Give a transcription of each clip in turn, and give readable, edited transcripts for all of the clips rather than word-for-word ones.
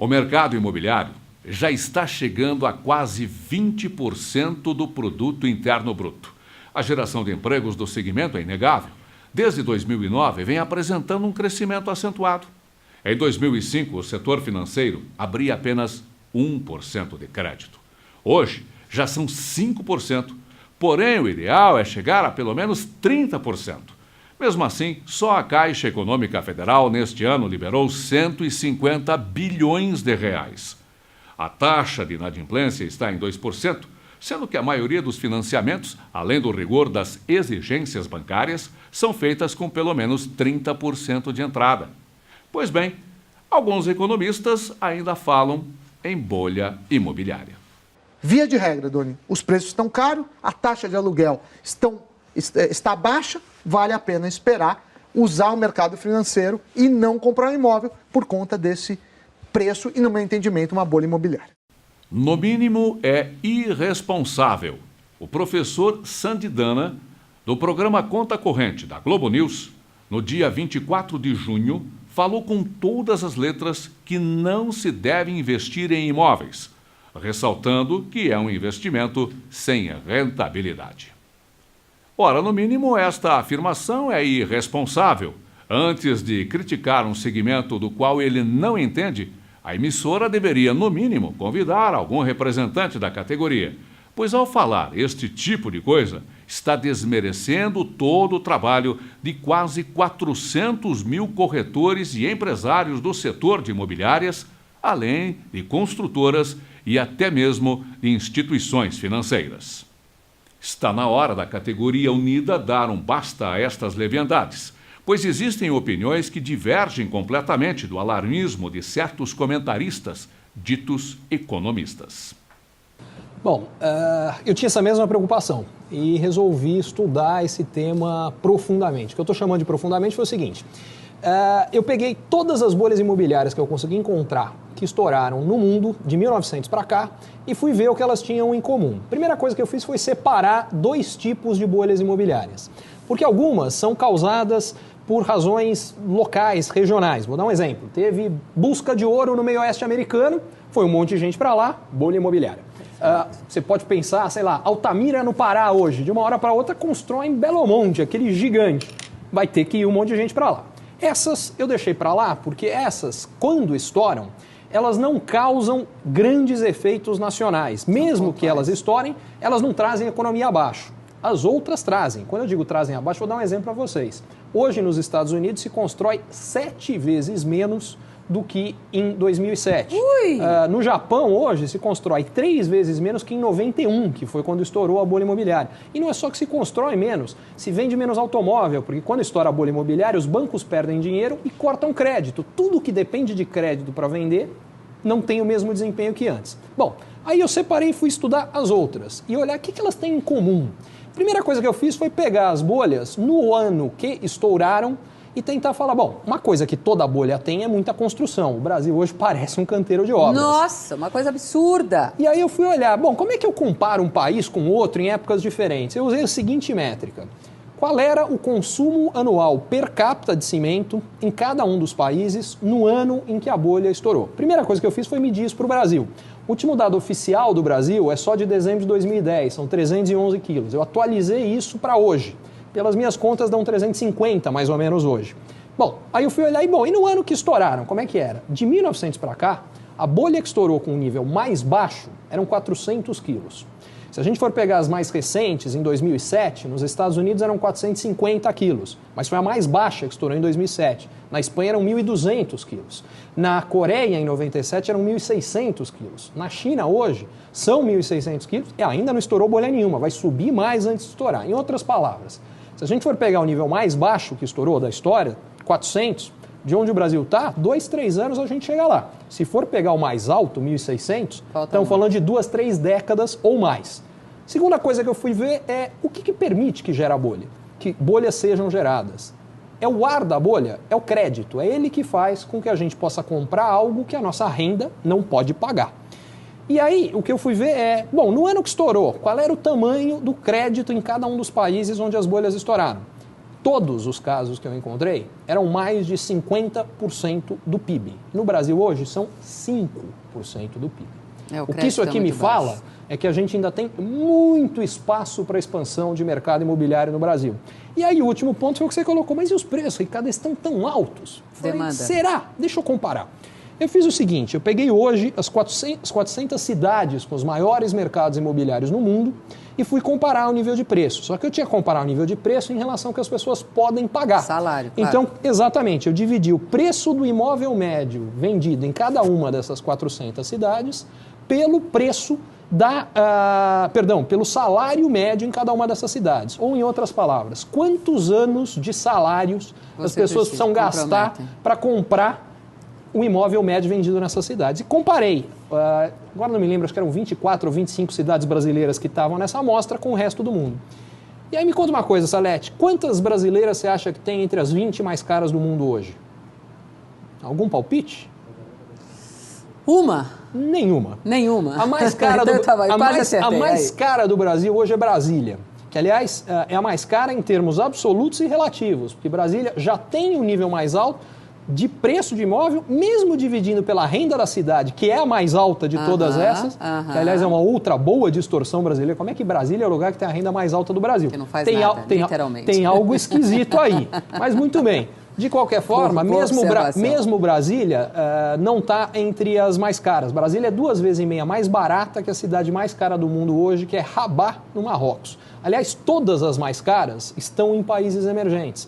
O mercado imobiliário já está chegando a quase 20% do produto interno bruto. A geração de empregos do segmento é inegável. Desde 2009, vem apresentando um crescimento acentuado. Em 2005, o setor financeiro abria apenas 1% de crédito. Hoje, já são 5%. Porém, o ideal é chegar a pelo menos 30%. Mesmo assim, só a Caixa Econômica Federal neste ano liberou 150 bilhões de reais. A taxa de inadimplência está em 2%, sendo que a maioria dos financiamentos, além do rigor das exigências bancárias, são feitas com pelo menos 30% de entrada. Pois bem, alguns economistas ainda falam em bolha imobiliária. Via de regra, Doni, os preços estão caros, a taxa de aluguel está baixa, vale a pena esperar, usar o mercado financeiro e não comprar um imóvel por conta desse preço e, no meu entendimento, uma bolha imobiliária. No mínimo, é irresponsável. O professor Sandy Dana, do programa Conta Corrente da Globo News, no dia 24 de junho, falou com todas as letras que não se deve investir em imóveis, ressaltando que é um investimento sem rentabilidade. Ora, no mínimo, esta afirmação é irresponsável. Antes de criticar um segmento do qual ele não entende, a emissora deveria, no mínimo, convidar algum representante da categoria, pois ao falar este tipo de coisa, está desmerecendo todo o trabalho de quase 400 mil corretores e empresários do setor de imobiliárias, além de construtoras e até mesmo de instituições financeiras. Está na hora da categoria unida dar um basta a estas leviandades, pois existem opiniões que divergem completamente do alarmismo de certos comentaristas ditos economistas. Bom, eu tinha essa mesma preocupação e resolvi estudar esse tema profundamente. O que eu estou chamando de profundamente foi o seguinte: eu peguei todas as bolhas imobiliárias que eu consegui encontrar que estouraram no mundo de 1900 para cá e fui ver o que elas tinham em comum. A primeira coisa que eu fiz foi separar dois tipos de bolhas imobiliárias, porque algumas são causadas por razões locais, regionais. Vou dar um exemplo. Teve busca de ouro no meio oeste americano, foi um monte de gente para lá, bolha imobiliária. Você pode pensar, sei lá, Altamira no Pará hoje, de uma hora para outra constroem Belo Monte, aquele gigante. Vai ter que ir um monte de gente para lá. Essas eu deixei para lá porque essas, quando estouram, elas não causam grandes efeitos nacionais. Mesmo que elas estourem, elas não trazem a economia abaixo. As outras trazem. Quando eu digo trazem abaixo, vou dar um exemplo para vocês. Hoje, nos Estados Unidos, se constrói 7 vezes menos do que em 2007. No Japão, hoje, se constrói 3 vezes menos que em 91, que foi quando estourou a bolha imobiliária. E não é só que se constrói menos, se vende menos automóvel, porque quando estoura a bolha imobiliária, os bancos perdem dinheiro e cortam crédito. Tudo que depende de crédito para vender não tem o mesmo desempenho que antes. Bom, aí eu separei e fui estudar as outras e olhar o que elas têm em comum. A primeira coisa que eu fiz foi pegar as bolhas no ano que estouraram e tentar falar, bom, uma coisa que toda bolha tem é muita construção. O Brasil hoje parece um canteiro de obras. Nossa, uma coisa absurda. E aí eu fui olhar, bom, como é que eu comparo um país com outro em épocas diferentes? Eu usei a seguinte métrica. Qual era o consumo anual per capita de cimento em cada um dos países no ano em que a bolha estourou? Primeira coisa que eu fiz foi medir isso para o Brasil. O último dado oficial do Brasil é só de dezembro de 2010, são 311 quilos. Eu atualizei isso para hoje. Pelas minhas contas, dão 350 mais ou menos hoje. Bom, aí eu fui olhar e no ano que estouraram, como é que era? De 1900 para cá, a bolha que estourou com um nível mais baixo eram 400 quilos. Se a gente for pegar as mais recentes, em 2007, nos Estados Unidos eram 450 quilos, mas foi a mais baixa que estourou em 2007. Na Espanha eram 1.200 quilos. Na Coreia, em 97, eram 1.600 quilos. Na China, hoje, são 1.600 quilos e ainda não estourou bolha nenhuma, vai subir mais antes de estourar. Em outras palavras, se a gente for pegar o nível mais baixo que estourou da história, 400, de onde o Brasil está, 2, 3 anos a gente chega lá. Se for pegar o mais alto, 1.600, estamos falando de 2, 3 décadas ou mais. Segunda coisa que eu fui ver é o que permite que gera bolha, que bolhas sejam geradas. É o ar da bolha, é o crédito, é ele que faz com que a gente possa comprar algo que a nossa renda não pode pagar. E aí, o que eu fui ver é, bom, no ano que estourou, qual era o tamanho do crédito em cada um dos países onde as bolhas estouraram? todos os casos que eu encontrei, eram mais de 50% do PIB. No Brasil hoje são 5% do PIB. O que isso aqui me fala é que a gente ainda tem muito espaço para expansão de mercado imobiliário no Brasil. E aí o último ponto foi o que você colocou, mas e os preços, Ricardo, estão tão altos? Falei, será? Deixa eu comparar. Eu fiz o seguinte, eu peguei hoje as 400 cidades com os maiores mercados imobiliários no mundo e fui comparar o nível de preço. Só que eu tinha que comparar o nível de preço em relação ao que as pessoas podem pagar. Salário, claro. Então, exatamente, eu dividi o preço do imóvel médio vendido em cada uma dessas 400 cidades pelo preço pelo salário médio em cada uma dessas cidades. Ou, em outras palavras, quantos anos de salários as pessoas precisam gastar para comprar um imóvel médio vendido nessas cidades. E comparei, agora não me lembro, acho que eram 24 ou 25 cidades brasileiras que estavam nessa amostra com o resto do mundo. E aí me conta uma coisa, Salete, quantas brasileiras você acha que tem entre as 20 mais caras do mundo hoje? Algum palpite? Uma? Nenhuma. Nenhuma. A mais cara cara do Brasil hoje é Brasília, que, aliás, é a mais cara em termos absolutos e relativos, porque Brasília já tem um nível mais alto de preço de imóvel, mesmo dividindo pela renda da cidade, que é a mais alta de todas essas, que, aliás, é uma ultra boa distorção brasileira. Como é que Brasília é o lugar que tem a renda mais alta do Brasil? Que não faz nada, literalmente. Tem algo esquisito aí, mas muito bem. De qualquer forma, mesmo Brasília não está entre as mais caras. Brasília é 2,5 vezes mais barata que a cidade mais cara do mundo hoje, que é Rabat, no Marrocos. Aliás, todas as mais caras estão em países emergentes.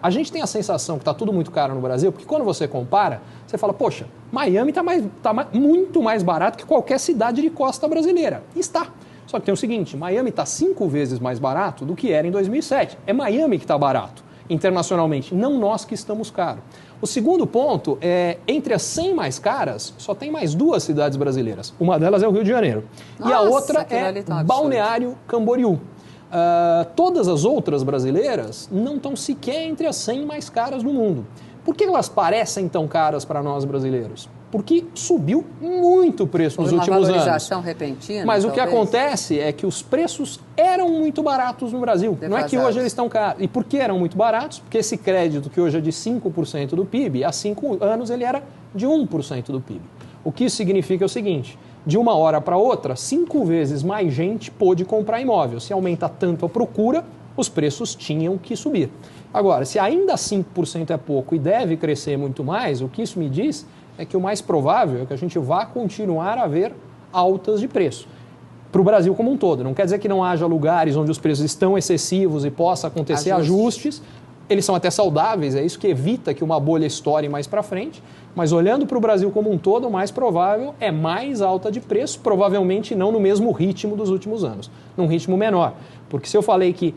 A gente tem a sensação que está tudo muito caro no Brasil, porque quando você compara, você fala, poxa, Miami está muito mais barato que qualquer cidade de costa brasileira. E está. Só que tem o seguinte, Miami está 5 vezes mais barato do que era em 2007. É Miami que está barato internacionalmente, não nós que estamos caros. O segundo ponto é, entre as 100 mais caras, só tem mais 2 cidades brasileiras. Uma delas é o Rio de Janeiro. E a outra é Balneário Camboriú. Todas as outras brasileiras não estão sequer entre as 100 mais caras do mundo. Por que elas parecem tão caras para nós brasileiros? Porque subiu muito o preço nos últimos anos. Uma valorização repentina, mas o que acontece é que os preços eram muito baratos no Brasil. Não é que hoje eles estão caros. E por que eram muito baratos? Porque esse crédito, que hoje é de 5% do PIB, há 5 anos ele era de 1% do PIB. O que isso significa é o seguinte, de uma hora para outra, 5 vezes mais gente pôde comprar imóvel. Se aumenta tanto a procura, os preços tinham que subir. Agora, se ainda 5% é pouco e deve crescer muito mais, o que isso me diz é que o mais provável é que a gente vá continuar a ver altas de preço para o Brasil como um todo. Não quer dizer que não haja lugares onde os preços estão excessivos e possa acontecer ajustes. Eles são até saudáveis, é isso que evita que uma bolha estoure mais para frente. Mas olhando para o Brasil como um todo, o mais provável é mais alta de preço, provavelmente não no mesmo ritmo dos últimos anos, num ritmo menor. Porque se eu falei que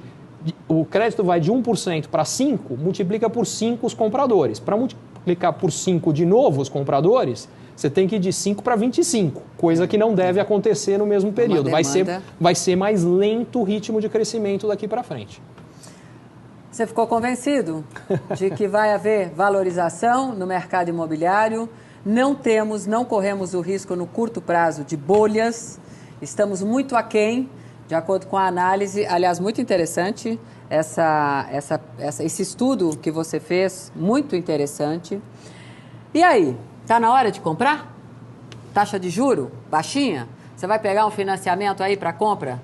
o crédito vai de 1% para 5%, multiplica por 5 os compradores. Para multiplicar por 5 de novo os compradores, você tem que ir de 5 para 25, coisa que não deve acontecer no mesmo período. Vai ser mais lento o ritmo de crescimento daqui para frente. Você ficou convencido de que vai haver valorização no mercado imobiliário? Não corremos o risco no curto prazo de bolhas, estamos muito aquém, de acordo com a análise, aliás, muito interessante, esse estudo que você fez, muito interessante. E aí, está na hora de comprar? Taxa de juro baixinha? Você vai pegar um financiamento aí para compra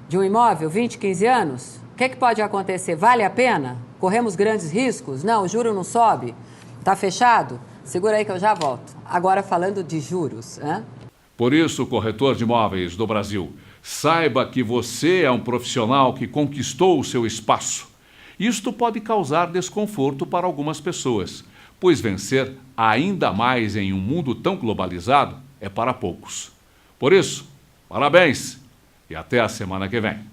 de um imóvel, 20, 15 anos? O que pode acontecer? Vale a pena? Corremos grandes riscos? Não, o juro não sobe? Está fechado? Segura aí que eu já volto. Agora falando de juros. Né? Por isso, corretor de imóveis do Brasil, saiba que você é um profissional que conquistou o seu espaço. Isto pode causar desconforto para algumas pessoas, pois vencer ainda mais em um mundo tão globalizado é para poucos. Por isso, parabéns e até a semana que vem.